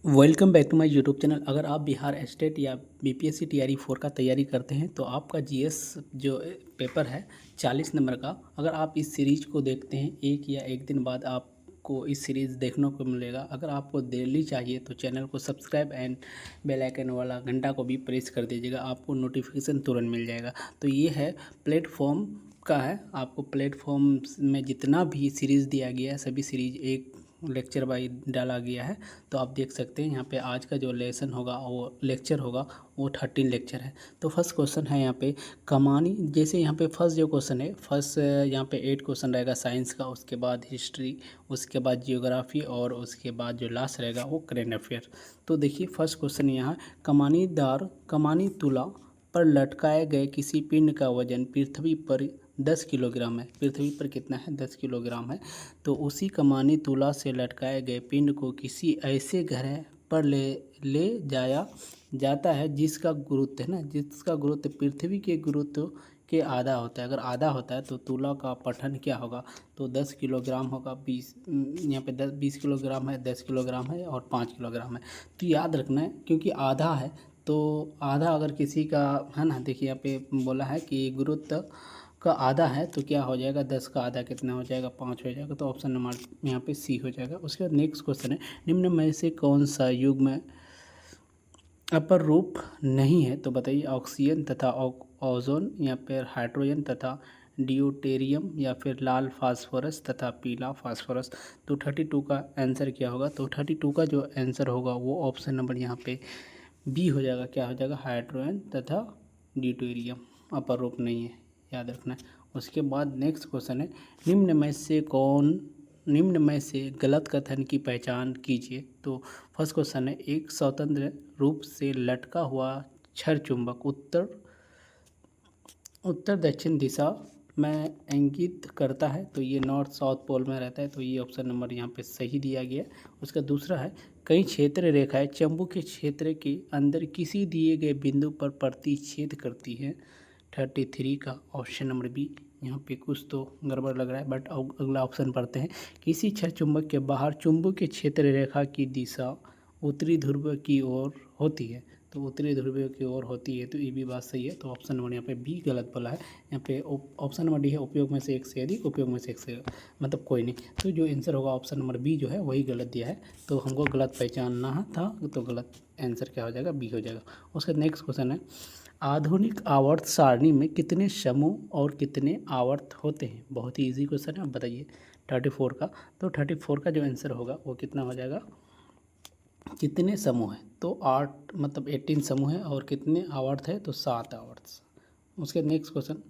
Welcome back to my YouTube channel. अगर आप Bihar state या बीपीएससी टीआरई 4 का तैयारी करते हैं तो आपका जीएस जो पेपर है 40 नंबर का, अगर आप इस सीरीज़ को देखते हैं एक या एक दिन बाद आपको इस सीरीज़ देखने को मिलेगा। अगर आपको डेली चाहिए तो चैनल को सब्सक्राइब एंड बेल आइकन वाला घंटा को भी प्रेस कर दीजिएगा, आपको नोटिफिकेशन तुरंत मिल जाएगा। तो ये है प्लेटफॉर्म का है, आपको प्लेटफॉर्म में जितना भी सीरीज़ दिया गया है सभी सीरीज़ एक लेक्चर वाइज डाला गया है। तो आप देख सकते हैं यहाँ पे आज का जो लेसन होगा वो लेक्चर होगा वो 13 लेक्चर है। तो फर्स्ट क्वेश्चन है यहाँ पे कमानी, जैसे यहाँ पे फर्स्ट जो क्वेश्चन है फर्स्ट यहाँ पे 8 क्वेश्चन रहेगा साइंस का, उसके बाद हिस्ट्री, उसके बाद जियोग्राफी और उसके बाद जो लास्ट रहेगा वो करेंट अफेयर। तो देखिए फर्स्ट क्वेश्चन यहाँ कमानीदार कमानी तुला पर लटकाए गए किसी पिंड का वजन पृथ्वी पर 10 किलोग्राम है। पृथ्वी पर कितना है? 10 किलोग्राम है। तो उसी कमानी तुला से लटकाए गए पिंड को किसी ऐसे ग्रह पर ले जाया जाता है जिसका गुरुत्व है ना, जिसका गुरुत्व पृथ्वी के गुरुत्व के आधा होता है। अगर आधा होता है तो तुला का पठन क्या होगा? तो 10 किलोग्राम होगा। 20 यहाँ पे 20 किलोग्राम है, 10 किलोग्राम है और 5 किलोग्राम है। तो याद रखना है क्योंकि आधा है तो आधा अगर किसी का है ना, देखिए यहाँ पे बोला है कि गुरुत्व का आधा है तो क्या हो जाएगा? 10 का आधा कितना हो जाएगा? 5 हो जाएगा। तो ऑप्शन नंबर यहाँ पे सी हो जाएगा। उसके बाद नेक्स्ट क्वेश्चन है निम्न में से कौन सा युग में अपर रूप नहीं है? तो बताइए ऑक्सीजन तथा ओजोन या फिर हाइड्रोजन तथा ड्यूटेरियम या फिर लाल फास्फोरस तथा पीला फास्फोरस। तो 32 का आंसर क्या होगा? तो 32 का जो आंसर होगा वो ऑप्शन नंबर यहाँ पे बी हो जाएगा। क्या हो जाएगा? हाइड्रोजन तथा ड्यूटेरियम अपर रूप नहीं है, याद रखना है। उसके बाद नेक्स्ट क्वेश्चन है निम्न में से गलत कथन की पहचान कीजिए। तो फर्स्ट क्वेश्चन है एक स्वतंत्र रूप से लटका हुआ छड़ चुंबक उत्तर दक्षिण दिशा में इंगित करता है। तो ये नॉर्थ साउथ पोल में रहता है। तो ये ऑप्शन नंबर यहाँ पे सही दिया गया है। उसका दूसरा है कई क्षेत्र रेखाएं चुंबकीय क्षेत्र के अंदर किसी दिए गए बिंदु पर प्रतिच्छेद करती है। 33 का ऑप्शन नंबर बी। यहाँ पे कुछ तो गड़बड़ लग रहा है बट अगला ऑप्शन पढ़ते हैं। किसी छड़ चुंबक के बाहर चुंबकीय क्षेत्र रेखा की दिशा उत्तरी ध्रुव की ओर होती है। तो उत्तरी ध्रुव की ओर होती है तो ये भी बात सही है। तो ऑप्शन नंबर यहाँ पे बी गलत बोला है। यहाँ पे ऑप्शन नंबर डी है उपयोग में से एक से अधिक, उपयोग में से एक से मतलब कोई नहीं। तो जो आंसर होगा ऑप्शन नंबर बी जो है वही गलत दिया है। तो हमको गलत पहचानना था तो गलत आंसर क्या हो जाएगा? बी हो जाएगा। उसका नेक्स्ट क्वेश्चन है आधुनिक आवर्त सारणी में कितने समूह और कितने आवर्त होते हैं? बहुत ही इजी क्वेश्चन है। अब बताइए 34 का। तो 34 का जो आंसर होगा वो कितना हो जाएगा? कितने समूह हैं? तो 8 मतलब 18 समूह है। और कितने आवर्त है? तो 7 आवर्त। उसके नेक्स्ट क्वेश्चन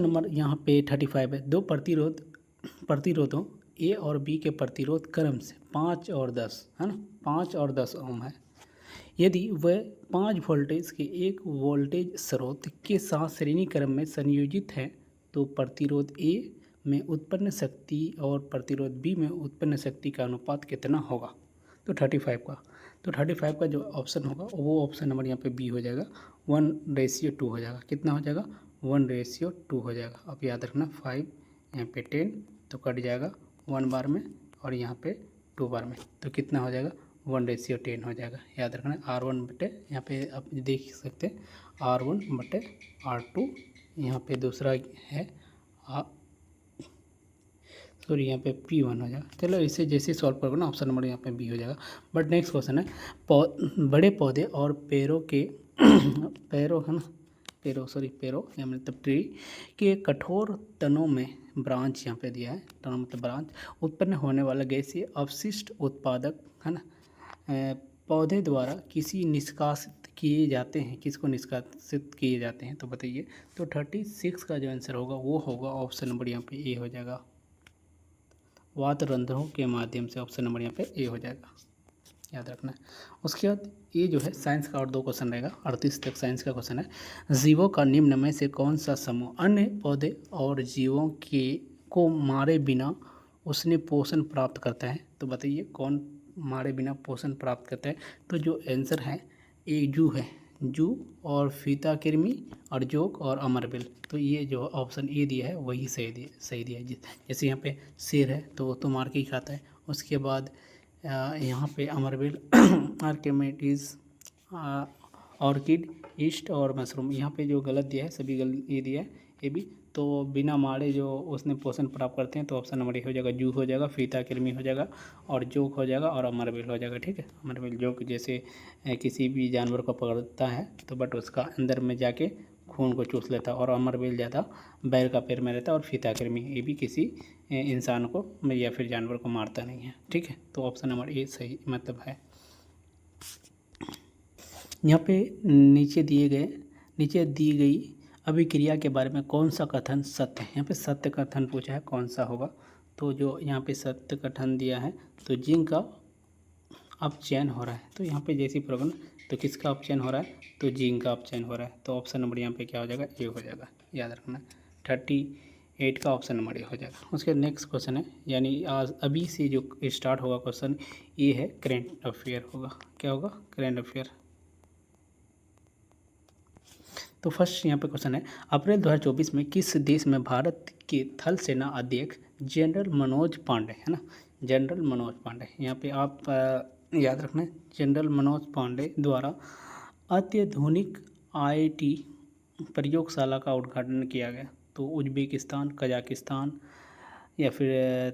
नंबर यहाँ पे 35 है। दो प्रतिरोधों ए और बी के प्रतिरोध क्रम से 5 और 10 है ना, 5 और 10 ओम है। यदि वह 5 वोल्टेज के एक वोल्टेज स्रोत के साथ श्रेणी क्रम में संयोजित है तो प्रतिरोध ए में उत्पन्न शक्ति और प्रतिरोध बी में उत्पन्न शक्ति का अनुपात कितना होगा? तो 35 का। तो 35 का जो ऑप्शन होगा वो ऑप्शन नंबर यहाँ पे बी हो जाएगा। 1:2 हो जाएगा। कितना हो जाएगा? 1:2 हो जाएगा। अब याद रखना 5 यहाँ पे 10 तो कट जाएगा 1 बार में और यहाँ पे 2 बार में। तो कितना हो जाएगा? 1:10 हो जाएगा। याद रखना R1 बटे यहाँ पे आप देख सकते हैं R1 बटे R2। यहाँ पे दूसरा है सॉरी यहाँ पे P1 हो जाएगा। चलो इसे जैसे सॉल्व करोगे ना ऑप्शन नंबर यहाँ पे बी हो जाएगा। बट नेक्स्ट क्वेश्चन है बड़े पौधे और पेड़ों के पेड़ों है ना, पेड़ों या मतलब ट्री के कठोर तनों में ब्रांच यहाँ पे दिया है। तनों मतलब ब्रांच उत्पन्न होने वाला गैसीय अपशिष्ट उत्पादक है ना पौधे द्वारा किसी निष्कासित किए जाते हैं। किसको निष्कासित किए जाते हैं? तो बताइए। तो 36 का जो आंसर होगा वो होगा ऑप्शन नंबर यहाँ पे ए हो जाएगा। वात रंध्रों के माध्यम से ऑप्शन नंबर यहाँ पे ए हो जाएगा। याद रखना है। उसके बाद ये जो है साइंस का और 2 क्वेश्चन रहेगा। 38 तक साइंस का क्वेश्चन है जीवों का निम्न में से कौन सा समूह अन्य पौधे और जीवों के को मारे बिना उसने पोषण प्राप्त करता है? तो बताइए कौन मारे बिना पोषण प्राप्त करता है? तो जो आंसर है ए जू है। जू और फीता कृमि और जोक और अमरबिल। तो ये जो ऑप्शन ए दिया है वही सही दिया है। जैसे यहाँ पे शेर है तो मार के ही खाता है। उसके बाद यहाँ पे अमरवेल आर्किमेडीज ऑर्किड ईस्ट और मशरूम, यहाँ पे जो गलत दिया है सभी गलत ये दिया है ये भी। तो बिना माड़े जो उसने पोषण प्राप्त करते हैं तो ऑप्शन नंबर ए हो जाएगा, जू हो जाएगा, फीता कृमि हो जाएगा और जोक हो जाएगा और अमरवेल हो जाएगा। ठीक है, अमरवेल जोक जैसे किसी भी जानवर को पकड़ता है तो बट उसका अंदर में जाके खून को चूस लेता है, और अमरवेल ज़्यादा बैल का पैर में रहता है, और फीता कृमि ये भी किसी इंसान को या फिर जानवर को मारता नहीं है। ठीक है, तो ऑप्शन नंबर ए सही मतलब है। यहाँ पे नीचे दी गई अभिक्रिया के बारे में कौन सा कथन सत्य है। यहाँ पे सत्य कथन पूछा है, कौन सा होगा। तो जो यहाँ पे सत्य कथन दिया है तो जिंक का अपचयन हो रहा है, तो यहाँ पे जैसी प्रॉब्लम तो किसका अपचयन हो रहा है, तो जिंक का अपचयन हो रहा है। तो ऑप्शन नंबर यहाँ पे क्या हो जाएगा, ए हो जाएगा, याद रखना 38 का ऑप्शन नंबर ए हो जाएगा। उसके नेक्स्ट क्वेश्चन है, यानी आज अभी से जो स्टार्ट होगा क्वेश्चन ये है करेंट अफेयर होगा। क्या होगा, करेंट अफेयर। तो फर्स्ट यहाँ पे क्वेश्चन है, अप्रैल 2024 में किस देश में भारत के थल सेना अध्यक्ष जनरल मनोज पांडे, है ना, जनरल मनोज पांडे, यहाँ पे आप याद रखना है, जनरल मनोज पांडे द्वारा अत्याधुनिक IIT प्रयोगशाला का उद्घाटन किया गया। तो उज्बेकिस्तान, कजाकिस्तान या फिर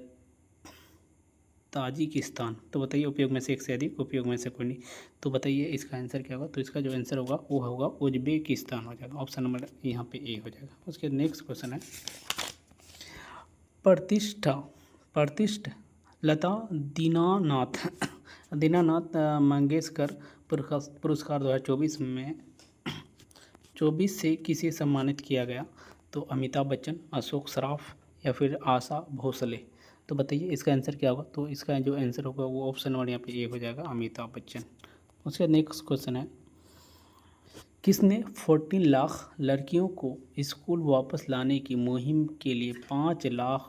ताजिकिस्तान। तो बताइए उपयोग में से एक से अधिक, उपयोग में से कोई नहीं। तो बताइए इसका आंसर क्या होगा, तो इसका जो आंसर होगा वो होगा उज्बेकिस्तान हो जाएगा, ऑप्शन नंबर यहाँ पे ए हो जाएगा। उसके नेक्स्ट क्वेश्चन है, प्रतिष्ठ लता दीनानाथ मंगेशकर पुरस्कार 2024 से किसे सम्मानित किया गया। तो अमिताभ बच्चन, अशोक सराफ या फिर आशा भोसले। तो बताइए इसका आंसर क्या होगा, तो इसका जो आंसर होगा वो ऑप्शन नंबर यहाँ पे ए हो जाएगा, अमिताभ बच्चन। उसका नेक्स्ट क्वेश्चन है, किसने 14 लाख लड़कियों को स्कूल वापस लाने की मुहिम के लिए $5 लाख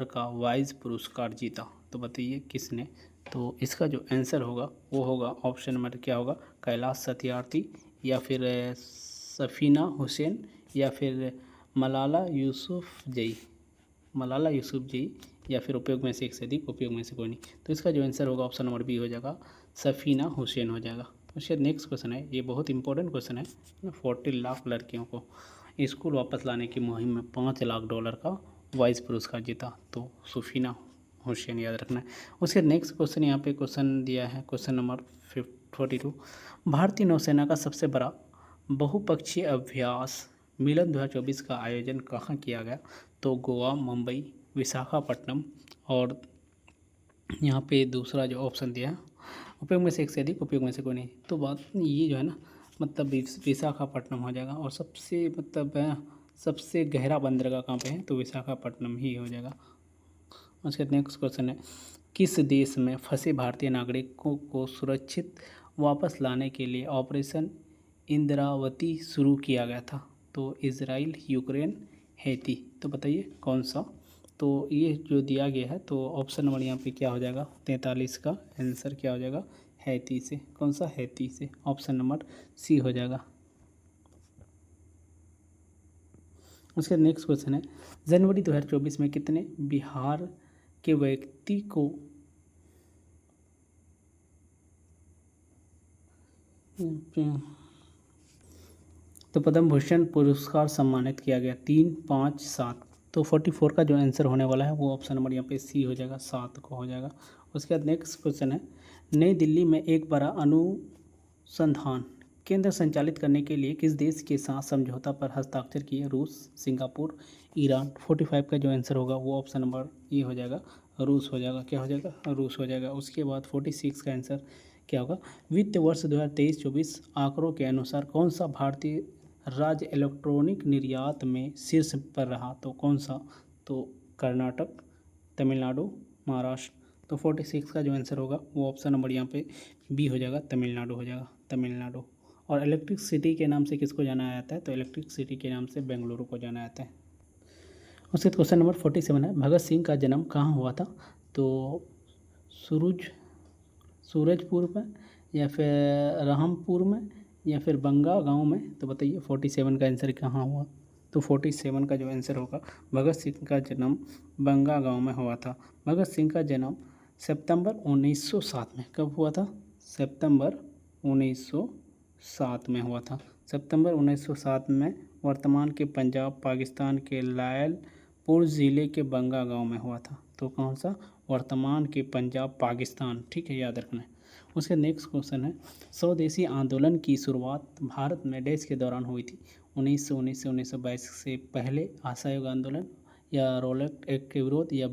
का वाइज पुरस्कार जीता। तो बताइए किसने। तो इसका जो आंसर होगा वो होगा ऑप्शन नंबर क्या होगा, कैलाश सत्यार्थी या फिर सफीना हुसैन या फिर मलाला यूसुफजई या फिर उपयोग में से एक से अधिक, उपयोग में से कोई नहीं। तो इसका जो आंसर होगा ऑप्शन नंबर बी हो जाएगा, सफीना हुसैन हो जाएगा। उसके नेक्स्ट क्वेश्चन है, ये बहुत इंपॉर्टेंट क्वेश्चन है, 14 लाख लड़कियों को स्कूल वापस लाने की मुहिम में $5 लाख का वाइस पुरस्कार जीता। तो सफीना हुसैन याद रखना है। उसके नेक्स्ट क्वेश्चन यहाँ पे क्वेश्चन दिया है, क्वेश्चन नंबर 42, भारतीय नौसेना का सबसे बड़ा बहुपक्षीय अभ्यास मिलन 2024 का आयोजन कहाँ किया गया। तो गोवा, मुंबई, विशाखापट्टनम और यहाँ पे दूसरा जो ऑप्शन दिया है उपयोग में से एक से अधिक, उपयोग में से कोई नहीं। तो बात ये जो है ना, मतलब विशाखापट्टनम हो जाएगा, और सबसे मतलब सबसे गहरा बंदरगाह कहाँ पे है, तो विशाखापट्टनम ही हो जाएगा। उसके नेक्स्ट क्वेश्चन है, किस देश में फंसे भारतीय नागरिकों को सुरक्षित वापस लाने के लिए ऑपरेशन इंद्रावती शुरू किया गया था। तो इजराइल, यूक्रेन, हैती। तो बताइए कौन सा। तो ये जो दिया गया है तो ऑप्शन नंबर यहाँ पे क्या हो जाएगा, 43 का आंसर क्या हो जाएगा, हैती से। कौन सा, हैती से, ऑप्शन नंबर सी हो जाएगा। उसके नेक्स्ट क्वेश्चन है, जनवरी 2024 में कितने बिहार के व्यक्ति को तो पद्म भूषण पुरस्कार सम्मानित किया गया, 3, 5, 7। तो 44 का जो आंसर होने वाला है वो ऑप्शन नंबर यहाँ पे सी हो जाएगा, 7 को हो जाएगा। उसके बाद नेक्स्ट क्वेश्चन है, नई दिल्ली में एक बड़ा अनुसंधान केंद्र संचालित करने के लिए किस देश के साथ समझौता पर हस्ताक्षर किए। रूस, सिंगापुर, ईरान। 45 का जो आंसर होगा वो ऑप्शन नंबर ए हो जाएगा, रूस हो जाएगा। क्या हो जाएगा, रूस हो जाएगा। उसके बाद 46 का आंसर क्या होगा, वित्त वर्ष 2023-24 आंकड़ों के अनुसार कौन सा भारतीय राज्य इलेक्ट्रॉनिक निर्यात में शीर्ष पर रहा। तो कौन सा, तो कर्नाटक, तमिलनाडु, महाराष्ट्र। तो 46 का जो आंसर होगा वो ऑप्शन नंबर यहाँ पे बी हो जाएगा, तमिलनाडु हो जाएगा, तमिलनाडु। और इलेक्ट्रिक सिटी के नाम से किसको जाना जाता है, तो इलेक्ट्रिक सिटी के नाम से बेंगलुरु को जाना जाता है। उसके बाद क्वेश्चन नंबर 47 है, भगत सिंह का जन्म कहाँ हुआ था। तो सूरजपुर में या फिर रामपुर में या फिर बंगा गांव में। तो बताइए 47 का आंसर कहाँ हुआ। तो 47 का जो आंसर होगा, भगत सिंह का जन्म बंगा गांव में हुआ था। भगत सिंह का जन्म सितंबर 1907 में। कब हुआ था? सितंबर 1907 में हुआ था। सितंबर 1907 में वर्तमान के पंजाब पाकिस्तान के लायलपुर ज़िले के बंगा गांव में हुआ था। तो कौन सा? वर्तमान के पंजाब पाकिस्तान, ठीक है, याद रखना है। उसके नेक्स्ट क्वेश्चन है, स्वदेशी आंदोलन की शुरुआत भारत में डैश के दौरान हुई थी? 1919 से 1922 से पहले असहयोग आंदोलन, या रोलक एक्ट के विरोध, या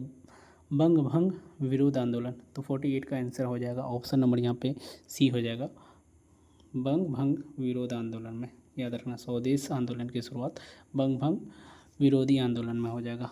बंग भंग विरोध आंदोलन। तो 48 का आंसर हो जाएगा ऑप्शन नंबर यहाँ पे सी हो जाएगा, बंग भंग विरोध आंदोलन में। याद रखना, स्वदेश आंदोलन की शुरुआत बंग भंग विरोधी आंदोलन में हो जाएगा।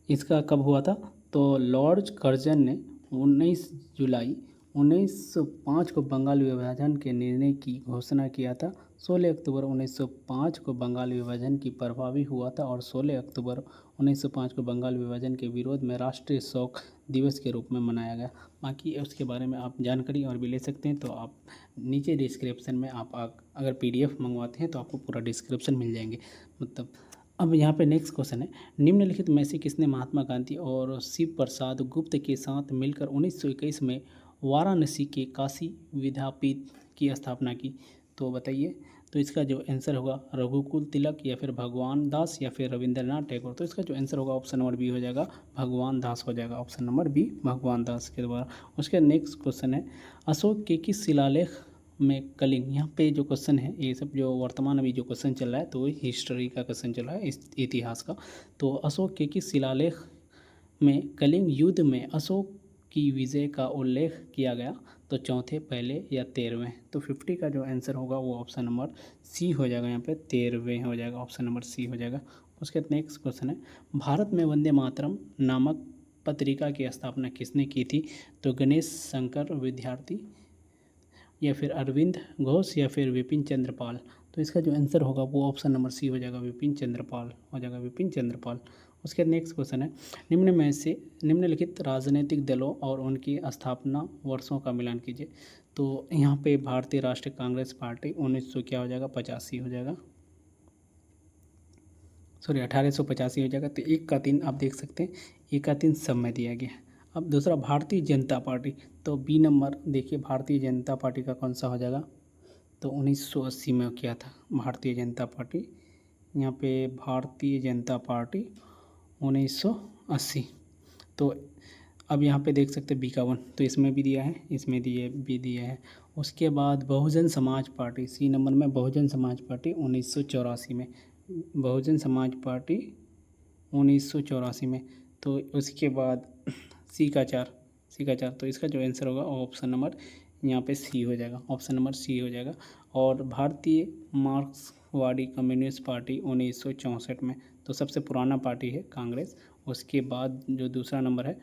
इसका कब हुआ था? तो लॉर्ड कर्जन ने 19 जुलाई 1905 को बंगाल विभाजन के निर्णय की घोषणा किया था। 16 अक्टूबर 1905 को बंगाल विभाजन की प्रभावी हुआ था और 16 अक्टूबर 1905 को बंगाल विभाजन के विरोध में राष्ट्रीय शोक दिवस के रूप में मनाया गया। बाकी उसके बारे में आप जानकारी और भी ले सकते हैं, तो आप नीचे डिस्क्रिप्शन में आप अगर PDF मंगवाते हैं तो आपको पूरा डिस्क्रिप्शन मिल जाएंगे। मतलब अब यहाँ पे नेक्स्ट क्वेश्चन है, निम्नलिखित में से किसने महात्मा गांधी और शिव प्रसाद गुप्त के साथ मिलकर 1921 में वाराणसी के काशी विद्यापीठ की स्थापना की? तो बताइए। तो इसका जो आंसर होगा रघुकुल तिलक, या फिर भगवान दास, या फिर रविंद्रनाथ टैगोर। तो इसका जो आंसर होगा ऑप्शन नंबर बी हो जाएगा, भगवान दास हो जाएगा। ऑप्शन नंबर बी भगवान दास के द्वारा। उसके नेक्स्ट क्वेश्चन है, अशोक के किस शिलालेख में कलिंग? यहाँ पे जो क्वेश्चन है, ये सब जो वर्तमान अभी जो क्वेश्चन चल रहा है तो हिस्ट्री का क्वेश्चन चल रहा है, इतिहास का। तो अशोक के किस शिलालेख में कलिंग युद्ध में अशोक की विजय का उल्लेख किया गया? तो चौथे, पहले, या 13वें? तो 50 का जो आंसर होगा वो ऑप्शन नंबर सी हो जाएगा, यहाँ पे 13वें हो जाएगा, ऑप्शन नंबर सी हो जाएगा। उसके नेक्स्ट क्वेश्चन है, भारत में वंदे मातरम नामक पत्रिका की स्थापना किसने की थी? तो गणेश शंकर विद्यार्थी, या फिर अरविंद घोष, या फिर विपिन चंद्र पाल। तो इसका जो आंसर होगा वो ऑप्शन नंबर सी हो जाएगा, विपिन चंद्र पाल हो जाएगा, विपिन चंद्र पाल। उसके नेक्स्ट क्वेश्चन है, निम्न में से निम्नलिखित राजनीतिक दलों और उनकी स्थापना वर्षों का मिलान कीजिए। तो यहाँ पे भारतीय राष्ट्रीय कांग्रेस पार्टी 1900 क्या हो जाएगा, 85 हो जाएगा, सॉरी 1885 हो जाएगा। तो 1 का 3 आप देख सकते हैं, 1 का 3 सब में दिया गया है। अब दूसरा भारतीय जनता पार्टी, तो बी नंबर देखिए, भारतीय जनता पार्टी का कौन सा हो जाएगा? तो 1980 में किया था भारतीय जनता पार्टी। यहाँ पे भारतीय जनता पार्टी 1980। तो अब यहाँ पे देख सकते हैं बी का 1, तो इसमें भी दिया है, इसमें भी दिया है। उसके बाद बहुजन समाज पार्टी, सी नंबर में बहुजन समाज पार्टी 1984 में, बहुजन समाज पार्टी 1984 में। तो उसके बाद सी का 4, तो इसका जो आंसर होगा ऑप्शन नंबर यहाँ पे सी हो जाएगा, ऑप्शन नंबर सी हो जाएगा। और भारतीय मार्क्सवादी कम्युनिस्ट पार्टी 1964 में। तो सबसे पुराना पार्टी है कांग्रेस। उसके बाद जो दूसरा नंबर है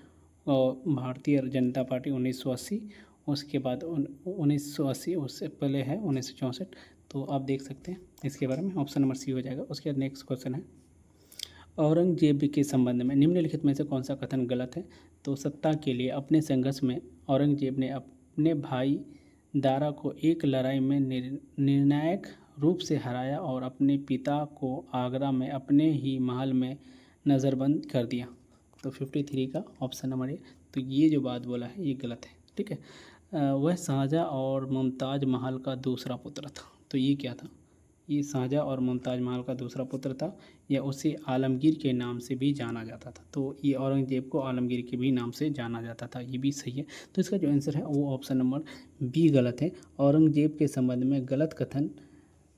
भारतीय जनता पार्टी 1980, उसके बाद 1980, उससे पहले है 1964। तो आप देख सकते हैं इसके बारे में, ऑप्शन नंबर सी हो जाएगा। उसके बाद नेक्स्ट क्वेश्चन है, औरंगजेब के संबंध में निम्नलिखित में से कौन सा कथन गलत है? तो सत्ता के लिए अपने संघर्ष में औरंगजेब ने अपने भाई दारा को एक लड़ाई में निर्णायक रूप से हराया और अपने पिता को आगरा में अपने ही महल में नज़रबंद कर दिया। तो 53 का ऑप्शन नंबर ए। तो ये जो बात बोला है ये गलत है, ठीक है। वह शाहजहाँ और मुमताज़ महल का दूसरा पुत्र था। तो ये क्या था? ये शाहजहाँ और मुमताज़ महल का दूसरा पुत्र था, या उसे आलमगीर के नाम से भी जाना जाता था। तो ये औरंगजेब को आलमगीर के भी नाम से जाना जाता था, ये भी सही है। तो इसका जो आंसर है वो ऑप्शन नंबर बी गलत है। औरंगजेब के संबंध में गलत कथन,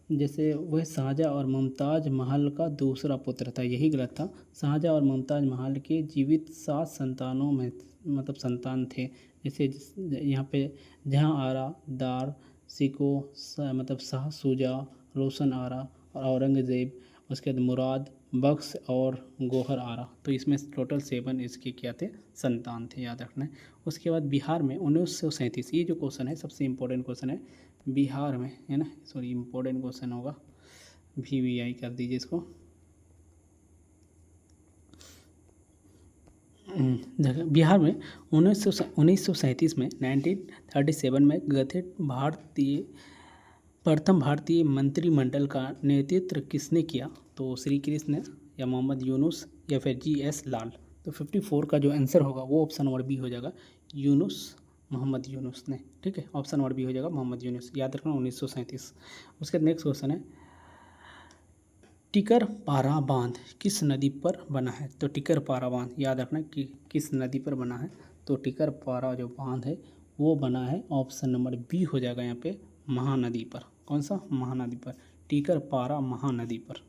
जैसे वह शाहजहाँ और मुमताज़ महल का दूसरा पुत्र था, यही गलत था। शाहजहाँ और मुमताज़ महल के जीवित 7 संतानों में मतलब संतान थे, जैसे यहाँ पे जहाँ आरा, दार, सिको, मतलब शाह शुजा, रोशन आरा और औरंगज़ेब, उसके बाद मुराद बख्श और गोहर आरा। तो इसमें टोटल 7 इसके क्या थे? संतान थे, याद रखना है। उसके बाद बिहार में 1937, ये जो क्वेश्चन है सबसे इम्पोर्टेंट क्वेश्चन है, बिहार में है ना, सॉरी इम्पोर्टेंट क्वेश्चन होगा, VVI कर दीजिए इसको। बिहार में 1937 में 1937 में गठित प्रथम भारतीय मंत्रिमंडल का नेतृत्व किसने किया? तो श्री कृष्ण, या मोहम्मद यूनुस, या फिर GS लाल। तो 54 का जो आंसर होगा वो ऑप्शन नंबर बी हो जाएगा, यूनुस, मोहम्मद यूनुस ने। ठीक है, ऑप्शन नंबर बी हो जाएगा मोहम्मद यूनुस, याद रखना 1937। उसके नेक्स्ट क्वेश्चन है, टिकर पारा बांध किस नदी पर बना है? तो टिकर पारा बांध याद रखना कि किस नदी पर बना है। तो टिकर पारा जो बांध है वो बना है, ऑप्शन नंबर बी हो जाएगा यहाँ पे, महानदी पर। कौन सा? महानदी पर, टिकर पारा महानदी पर।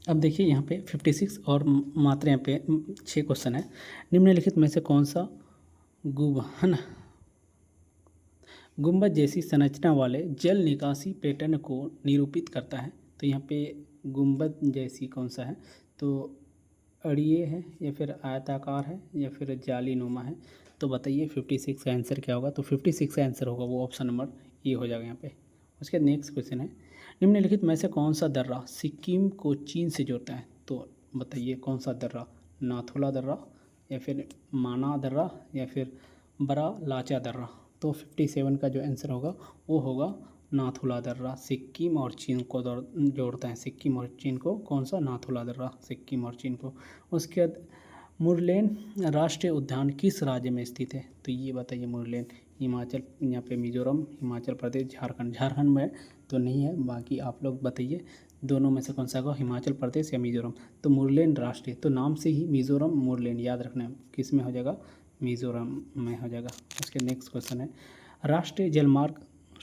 अब देखिए यहाँ पे 56 और मात्र यहाँ पे 6 क्वेश्चन है। निम्नलिखित में से कौन सा गुंबद जैसी संरचना वाले जल निकासी पैटर्न को निरूपित करता है? तो यहाँ पे गुंबद जैसी कौन सा है? तो अड़िए है या फिर आयताकार है या फिर जालीनुमा है? तो बताइए 56 का आंसर क्या होगा? तो 56 का आंसर होगा वो ऑप्शन नंबर ए हो जाएगा यहाँ पे। उसके नेक्स्ट क्वेश्चन है, निम्नलिखित में से कौन सा दर्रा सिक्किम को चीन से जोड़ता है? तो बताइए कौन सा दर्रा? नाथुला दर्रा या फिर माना दर्रा या फिर बड़ा लाचा दर्रा? तो 57 का जो आंसर होगा वो होगा नाथुला दर्रा, सिक्किम और चीन को जोड़ता है। सिक्किम और चीन को कौन सा? नाथुला दर्रा, सिक्किम और चीन को। उसके बाद मुरलेन राष्ट्रीय उद्यान किस राज्य में स्थित है? तो ये बताइए, मुरलेन हिमाचल, यहाँ पे मिजोरम, हिमाचल प्रदेश, झारखंड। झारखंड में तो नहीं है, बाकी आप लोग बताइए दोनों में से कौन सा होगा, हिमाचल प्रदेश या मिजोरम? तो मुरलेन राष्ट्रीय, तो नाम से ही मिजोरम मुरलेन याद रखना है, किस में हो जाएगा? मिजोरम में हो जाएगा। उसके नेक्स्ट क्वेश्चन है, राष्ट्रीय जलमार्ग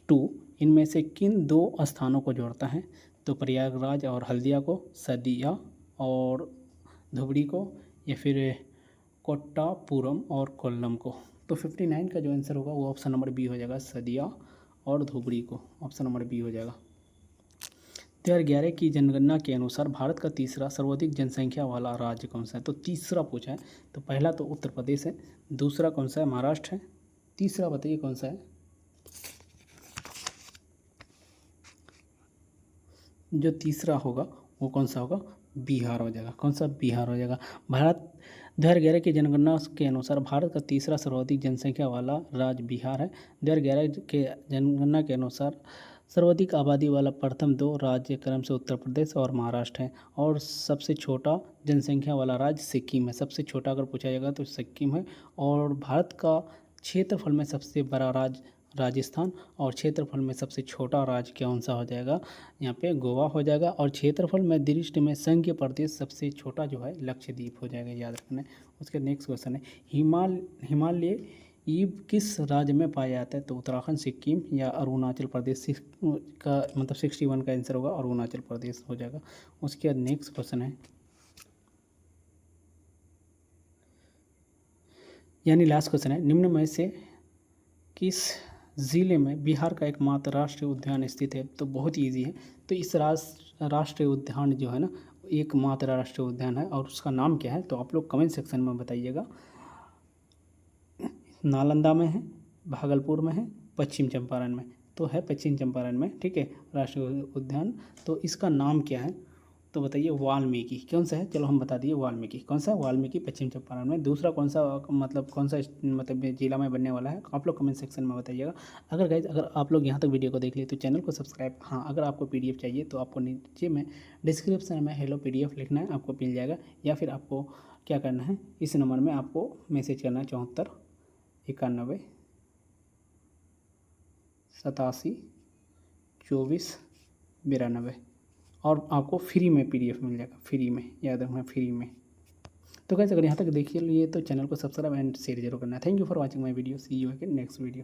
2 इनमें से किन 2 स्थानों को जोड़ता है? तो प्रयागराज और हल्दिया को, सदिया और धुबरी को, या फिर कोट्टापुरम और कोल्लम को? तो 59 का जो आंसर होगा वो ऑप्शन नंबर बी हो जाएगा, सदिया और धुबरी को, ऑप्शन नंबर बी हो जाएगा। 2011 की जनगणना के अनुसार भारत का तीसरा सर्वाधिक जनसंख्या वाला राज्य कौन सा है? तो तीसरा पूछा है, तो पहला तो उत्तर प्रदेश है, दूसरा कौन सा है? महाराष्ट्र है, तीसरा बताइए कौन सा है? जो तीसरा होगा वो कौन सा होगा? बिहार हो जाएगा। कौन सा? बिहार हो जाएगा। भारत 2011 की जनगणना के अनुसार भारत का तीसरा सर्वाधिक जनसंख्या वाला राज्य बिहार है। 2011 के जनगणना के अनुसार सर्वाधिक आबादी वाला प्रथम 2 राज्य क्रम से उत्तर प्रदेश और महाराष्ट्र है, और सबसे छोटा जनसंख्या वाला राज्य सिक्किम है। सबसे छोटा अगर पूछा जाएगा तो सिक्किम है। और भारत का क्षेत्रफल में सबसे बड़ा राज्य राजस्थान, और क्षेत्रफल में सबसे छोटा राज्य कौन सा हो जाएगा? यहाँ पे गोवा हो जाएगा। और क्षेत्रफल में दृष्टि में संघीय प्रदेश सबसे छोटा जो है लक्षद्वीप हो जाएगा, याद रखना है। उसके नेक्स्ट क्वेश्चन है, हिमालय ईब किस राज्य में पाया जाता है? तो उत्तराखंड, सिक्किम या अरुणाचल प्रदेश का, मतलब 61 का आंसर होगा अरुणाचल प्रदेश हो जाएगा। उसके बाद नेक्स्ट क्वेश्चन है, यानी लास्ट क्वेश्चन है, निम्न में से किस ज़िले में बिहार का एकमात्र राष्ट्रीय उद्यान स्थित है? तो बहुत ही ईजी है। तो इस राष्ट्रीय उद्यान जो है ना, एकमात्र राष्ट्रीय उद्यान है, और उसका नाम क्या है? तो आप लोग कमेंट सेक्शन में बताइएगा। नालंदा में है, भागलपुर में है, पश्चिम चंपारण में? तो है पश्चिम चंपारण में, ठीक है, राष्ट्रीय उद्यान। तो इसका नाम क्या है? तो बताइए, वाल्मीकि। कौन सा है? चलो हम बता दिए, वाल्मीकि। कौन सा? वाल्मीकि, पश्चिम चंपारण में। दूसरा कौन सा, मतलब कौन सा मतलब जिला में बनने वाला है? आप लोग कमेंट सेक्शन में बताइएगा। अगर आप लोग यहाँ तक वीडियो को देख लिए तो चैनल को सब्सक्राइब। हाँ, अगर आपको PDF चाहिए तो आपको नीचे में डिस्क्रिप्शन में हेलो PDF लिखना है, आपको मिल जाएगा। या फिर आपको क्या करना है, इस नंबर में आपको मैसेज करना है 74 91 87 24 92, और आपको फ्री में PDF मिल जाएगा, फ्री में, याद रखना, फ्री में। तो गाइस, अगर यहाँ तक देखिए लिए तो चैनल को सब्सक्राइब एंड शेयर जरूर करना है। Thank you for watching my video, see you again next video.